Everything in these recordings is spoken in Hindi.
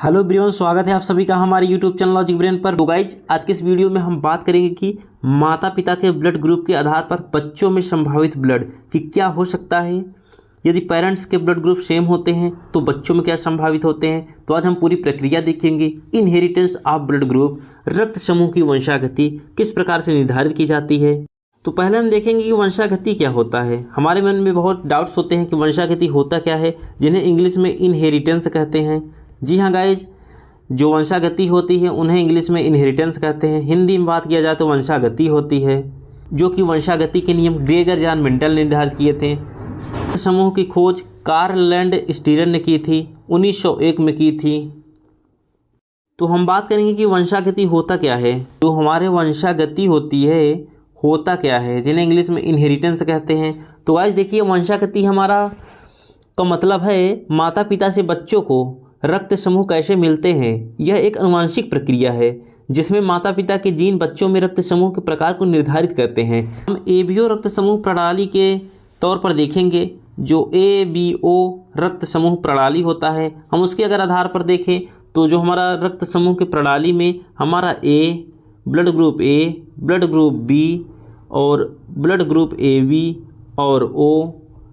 हेलो एवरीवन, स्वागत है आप सभी का हमारे यूट्यूब चैनल लॉजिक ब्रेन पर। तो गाइज, आज के इस वीडियो में हम बात करेंगे कि माता पिता के ब्लड ग्रुप के आधार पर बच्चों में संभावित ब्लड कि क्या हो सकता है। यदि पेरेंट्स के ब्लड ग्रुप सेम होते हैं तो बच्चों में क्या संभावित होते हैं। तो आज हम पूरी प्रक्रिया देखेंगे। इनहेरिटेंस ऑफ ब्लड ग्रुप, रक्त समूह की वंशागति किस प्रकार से निर्धारित की जाती है। तो पहले हम देखेंगे कि वंशागति क्या होता है। हमारे मन में बहुत डाउट्स होते हैं कि वंशागति होता क्या है, जिन्हें इंग्लिश में इनहेरिटेंस कहते हैं। जी हाँ गाइज, जो वंशागति होती है उन्हें इंग्लिश में इनहेरिटेंस कहते हैं। हिंदी में बात किया जाए तो वंशागति होती है, जो कि वंशागति के नियम ग्रेगर जॉन मेंडल ने निर्धारित किए थे। समूह की खोज कार्ल लैंडस्टीरर ने की थी, 1901 में की थी। तो हम बात करेंगे कि वंशागति होता क्या है। जो हमारे वंशागति होती है होता क्या है, जिन्हें इंग्लिश में इनहेरिटेंस कहते हैं। तो गाइस देखिए, वंशागति हमारा का मतलब है माता पिता से बच्चों को रक्त समूह कैसे मिलते हैं। यह एक आनुवंशिक प्रक्रिया है जिसमें माता पिता के जीन बच्चों में रक्त समूह के प्रकार को निर्धारित करते हैं। हम एबीओ रक्त समूह प्रणाली के तौर पर देखेंगे। जो एबीओ रक्त समूह प्रणाली होता है, हम उसके अगर आधार पर देखें तो जो हमारा रक्त समूह की प्रणाली में हमारा A blood group A, blood group B और ब्लड ग्रुप ए बी और ओ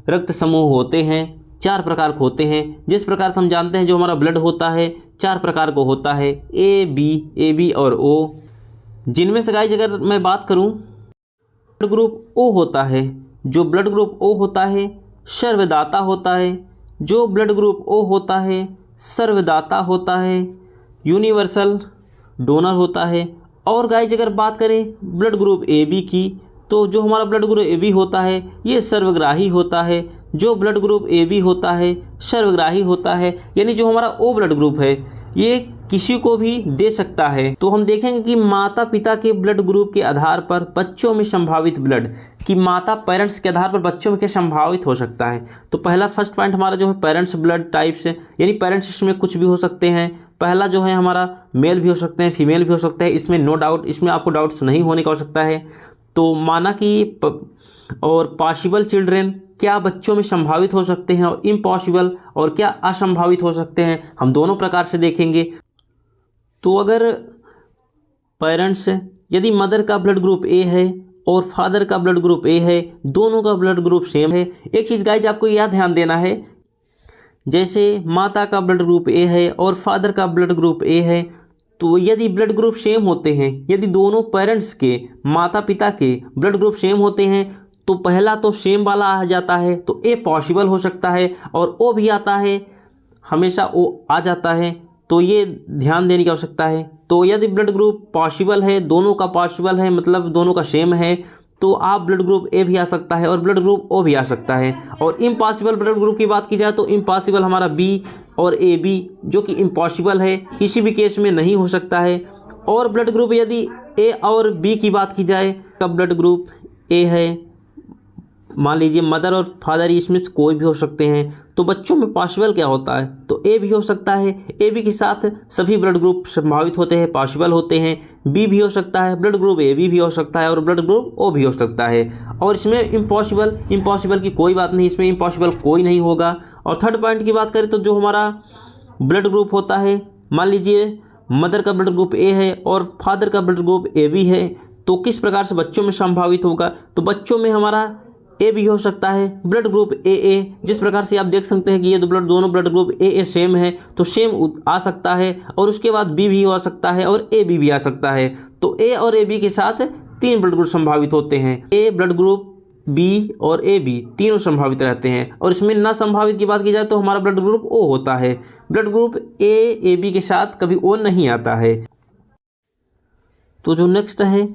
रक्त समूह होते हैं। 4 प्रकार के होते हैं। जिस प्रकार से हम जानते हैं जो हमारा ब्लड होता है 4 प्रकार को होता है, ए बी और ओ। जिनमें से गाइस अगर मैं बात करूं, ब्लड ग्रुप ओ होता है। जो ब्लड ग्रुप ओ होता है सर्वदाता होता है। जो ब्लड ग्रुप ओ होता है सर्वदाता होता है, यूनिवर्सल डोनर होता है। और गाइस अगर बात करें ब्लड ग्रुप ए बी की, तो जो हमारा ब्लड ग्रुप ए बी होता है ये सर्वग्राही होता है। जो ब्लड ग्रुप ए बी होता है सर्वग्राही होता है, यानी जो हमारा ओ ब्लड ग्रुप है ये किसी को भी दे सकता है। तो हम देखेंगे कि माता पिता के ब्लड ग्रुप के आधार पर बच्चों में संभावित ब्लड कि माता पेरेंट्स के आधार पर बच्चों में क्या संभावित हो सकता है। तो पहला फर्स्ट पॉइंट हमारा जो है पेरेंट्स ब्लड टाइप्स, यानी पेरेंट्स में कुछ भी हो सकते हैं। पहला जो है हमारा मेल भी हो सकते हैं, फीमेल भी हो सकते हैं। इसमें नो डाउट, इसमें आपको डाउट्स नहीं होने का आवश्यकता है। तो माना कि और पॉसिबल चिल्ड्रेन क्या बच्चों में संभावित हो सकते हैं, और इम्पॉसिबल और क्या असंभावित हो सकते हैं, हम दोनों प्रकार से देखेंगे। तो अगर पेरेंट्स, यदि मदर का ब्लड ग्रुप ए है और फादर का ब्लड ग्रुप ए है, दोनों का ब्लड ग्रुप सेम है। एक चीज़ गाइज आपको यह ध्यान देना है, जैसे माता का ब्लड ग्रुप ए है और फादर का ब्लड ग्रुप ए है, तो यदि ब्लड ग्रुप सेम होते हैं, यदि दोनों पेरेंट्स के माता पिता के ब्लड ग्रुप सेम होते हैं, तो पहला तो सेम वाला आ जाता है, तो ए पॉसिबल हो सकता है, और ओ भी आता है, हमेशा ओ आ जाता है। तो ये ध्यान देने की आवश्यकता है। तो यदि ब्लड ग्रुप पॉसिबल है, दोनों का पॉसिबल है, मतलब दोनों का सेम है, तो आप ब्लड ग्रुप ए भी आ सकता है और ब्लड ग्रुप ओ भी आ सकता है। और इम्पॉसिबल ब्लड ग्रुप की बात की जाए तो इम्पॉसिबल हमारा बी और ए बी, जो कि इम्पॉसिबल है, किसी भी केस में नहीं हो सकता है। और ब्लड ग्रुप यदि ए और बी की बात की जाए, कब ब्लड ग्रुप ए है, मान लीजिए मदर और फादर, इसमें से कोई भी हो सकते हैं, तो बच्चों में पॉसिबल क्या होता है, तो ए भी हो सकता है। ए बी के साथ सभी ब्लड ग्रुप संभावित होते हैं, पॉसिबल होते हैं। बी भी हो सकता है, ब्लड ग्रुप ए बी भी हो सकता है और ब्लड ग्रुप ओ भी हो सकता है। और इसमें इम्पॉसिबल की कोई बात नहीं, इसमें इम्पॉसिबल कोई नहीं होगा। और थर्ड पॉइंट की बात करें तो जो हमारा ब्लड ग्रुप होता है, मान लीजिए मदर का ब्लड ग्रुप ए है और फादर का ब्लड ग्रुप ए बी है, तो किस प्रकार से बच्चों में संभावित होगा। तो बच्चों में हमारा ए भी हो सकता है, ब्लड ग्रुप ए, जिस प्रकार से आप देख सकते हैं कि ये दोनों ब्लड ग्रुप ए सेम है, तो सेम आ सकता है। और उसके बाद बी भी आ सकता है और ए बी भी आ सकता है। तो ए और ए बी के साथ 3 ब्लड ग्रुप संभावित होते हैं। ए ब्लड ग्रुप बी और ए बी तीनों संभावित रहते हैं। और इसमें ना संभावित की बात की जाए तो हमारा ब्लड ग्रुप ओ होता है। ब्लड ग्रुप ए बी के साथ कभी ओ नहीं आता है। तो जो नेक्स्ट है,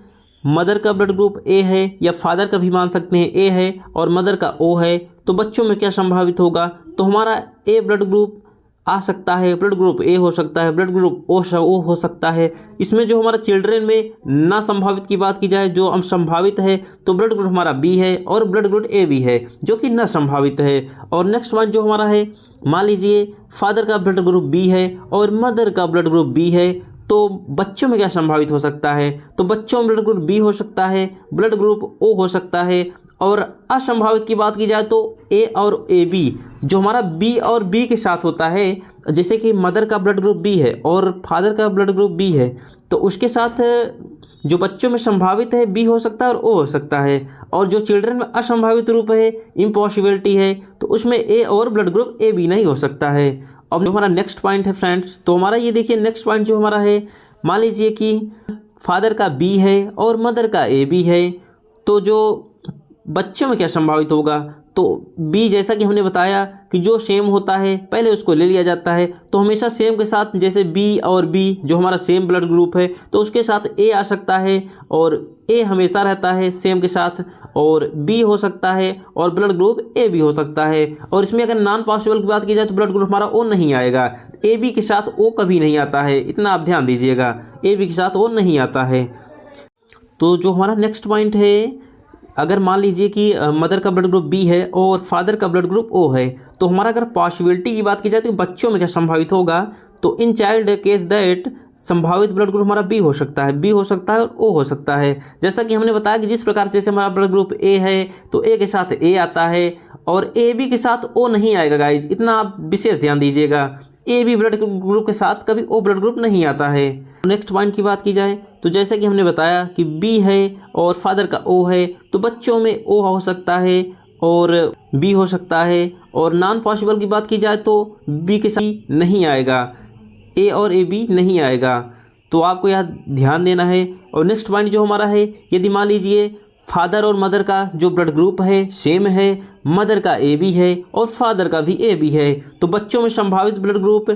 मदर का ब्लड ग्रुप ए है, या फादर का भी मान सकते हैं ए है और मदर का ओ है, तो बच्चों में क्या संभावित होगा। तो हमारा ए ब्लड ग्रुप आ सकता है, ब्लड ग्रुप ए हो सकता है, ब्लड ग्रुप ओ हो सकता है। इसमें जो हमारा चिल्ड्रेन में ना संभावित की बात की जाए, जो हम संभावित है, तो ब्लड ग्रुप हमारा बी है और ब्लड ग्रुप ए बी है, जो कि ना संभावित है। और नेक्स्ट वन जो हमारा है, मान लीजिए फादर का ब्लड ग्रुप बी है और मदर का ब्लड ग्रुप बी है, तो बच्चों में क्या संभावित हो सकता है। तो बच्चों में ब्लड ग्रुप बी हो सकता है, ब्लड ग्रुप ओ हो सकता है और असंभावित की बात की जाए तो ए और ए बी, जो हमारा बी और बी के साथ होता है, जैसे कि मदर का ब्लड ग्रुप बी है और फादर का ब्लड ग्रुप बी है, तो उसके साथ जो बच्चों में संभावित है बी हो सकता है और ओ हो सकता है, और जो चिल्ड्रन में असंभावित रूप है, इम्पॉसिबिलिटी है, तो उसमें ए और ब्लड ग्रुप ए बी नहीं हो सकता है। अब जो हमारा नेक्स्ट पॉइंट है फ्रेंड्स, तो हमारा ये देखिए नेक्स्ट पॉइंट जो हमारा है, मान लीजिए कि फादर का बी है और मदर का ए बी है, तो जो बच्चों में क्या संभावित होगा, तो बी जैसा कि हमने बताया कि जो सेम होता है पहले उसको ले लिया जाता है, तो हमेशा सेम के साथ, जैसे बी और बी जो हमारा सेम ब्लड ग्रुप है तो उसके साथ ए आ सकता है, और ए हमेशा रहता है सेम के साथ, और बी हो सकता है और ब्लड ग्रुप ए भी हो सकता है। और इसमें अगर नॉन पॉसिबल की बात की जाए तो ब्लड ग्रुप हमारा ओ नहीं आएगा, ए बी के साथ ओ कभी नहीं आता है, इतना आप ध्यान दीजिएगा, ए बी के साथ ओ नहीं आता है। तो जो हमारा नेक्स्ट पॉइंट है, अगर मान लीजिए कि मदर का ब्लड ग्रुप बी है और फादर का ब्लड ग्रुप ओ है, तो हमारा अगर पॉसिबिलिटी की बात की जाए तो बच्चों में क्या संभावित होगा, तो इन चाइल्ड केस दैट संभावित ब्लड ग्रुप हमारा बी हो सकता है, बी हो सकता है और ओ हो सकता है। जैसा कि हमने बताया कि जिस प्रकार से जैसे हमारा ब्लड ग्रुप ए है तो ए के साथ ए आता है और ए बी के साथ ओ नहीं आएगा गाइज, इतना आप विशेष ध्यान दीजिएगा, ए बी ब्लड ग्रुप के साथ कभी ओ ब्लड ग्रुप नहीं आता है। नेक्स्ट पॉइंट की बात की जाए तो जैसे कि हमने बताया कि बी है और फादर का ओ है, तो बच्चों में ओ हो सकता है और बी हो सकता है, और नॉन पॉसिबल की बात की जाए तो बी के साथ नहीं आएगा, ए और ए बी नहीं आएगा, तो आपको यहाँ ध्यान देना है। और नेक्स्ट पॉइंट जो हमारा है, यदि मान लीजिए फादर और मदर का जो ब्लड ग्रुप है सेम है, मदर का ए बी है और फादर का भी ए बी है, तो बच्चों में संभावित ब्लड ग्रुप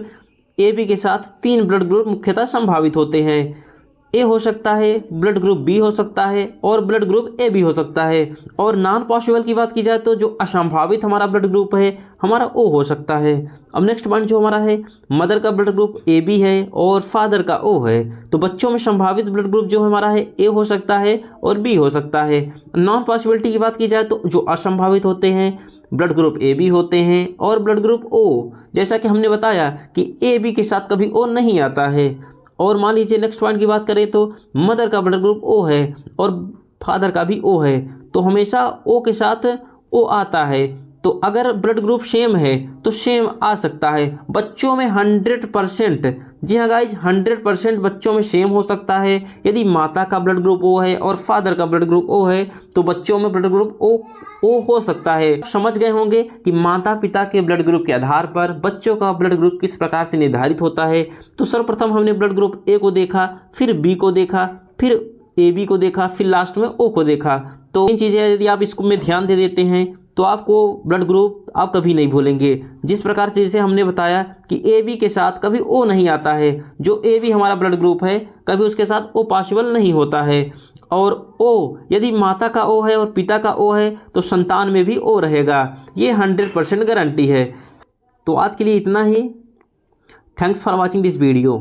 ए बी के साथ 3 ब्लड ग्रुप मुख्यतः संभावित होते हैं। ए हो सकता है, ब्लड ग्रुप बी हो सकता है और ब्लड ग्रुप ए बी हो सकता है। और नॉन पॉसिबल की बात की जाए तो जो असंभावित हमारा ब्लड ग्रुप है हमारा ओ हो सकता है। अब नेक्स्ट पॉइंट जो हमारा है, मदर का ब्लड ग्रुप ए बी है और फादर का ओ है, तो बच्चों में संभावित ब्लड ग्रुप जो हमारा है ए हो सकता है और बी हो सकता है। नॉन पॉसिबिलिटी की बात की जाए तो जो असंभावित होते हैं ब्लड ग्रुप ए बी होते हैं और ब्लड ग्रुप ओ, जैसा कि हमने बताया कि ए बी के साथ कभी ओ नहीं आता है। और मान लीजिए नेक्स्ट पॉइंट की बात करें तो मदर का ब्लड ग्रुप ओ है और फादर का भी ओ है, तो हमेशा ओ के साथ ओ आता है, तो अगर ब्लड ग्रुप सेम है तो सेम आ सकता है। बच्चों में 100%, जी हाँ गाइज 100% बच्चों में सेम हो सकता है। यदि माता का ब्लड ग्रुप ओ है और फादर का ब्लड ग्रुप ओ है तो बच्चों में ब्लड ग्रुप ओ हो सकता है। समझ गए होंगे कि माता पिता के ब्लड ग्रुप के आधार पर बच्चों का ब्लड ग्रुप किस प्रकार से निर्धारित होता है। तो सर्वप्रथम हमने ब्लड ग्रुप ए को देखा, फिर बी को देखा, फिर ए बी को देखा, फिर लास्ट में ओ को देखा। तो इन चीज़ें यदि आप इसको में ध्यान दे देते हैं तो आपको ब्लड ग्रुप आप कभी नहीं भूलेंगे। जिस प्रकार से जैसे हमने बताया कि ए बी के साथ कभी ओ नहीं आता है, जो ए बी हमारा ब्लड ग्रुप है कभी उसके साथ ओ पॉसिबल नहीं होता है। और ओ यदि माता का ओ है और पिता का ओ है तो संतान में भी ओ रहेगा, ये 100% गारंटी है। तो आज के लिए इतना ही। Thanks for watching this video.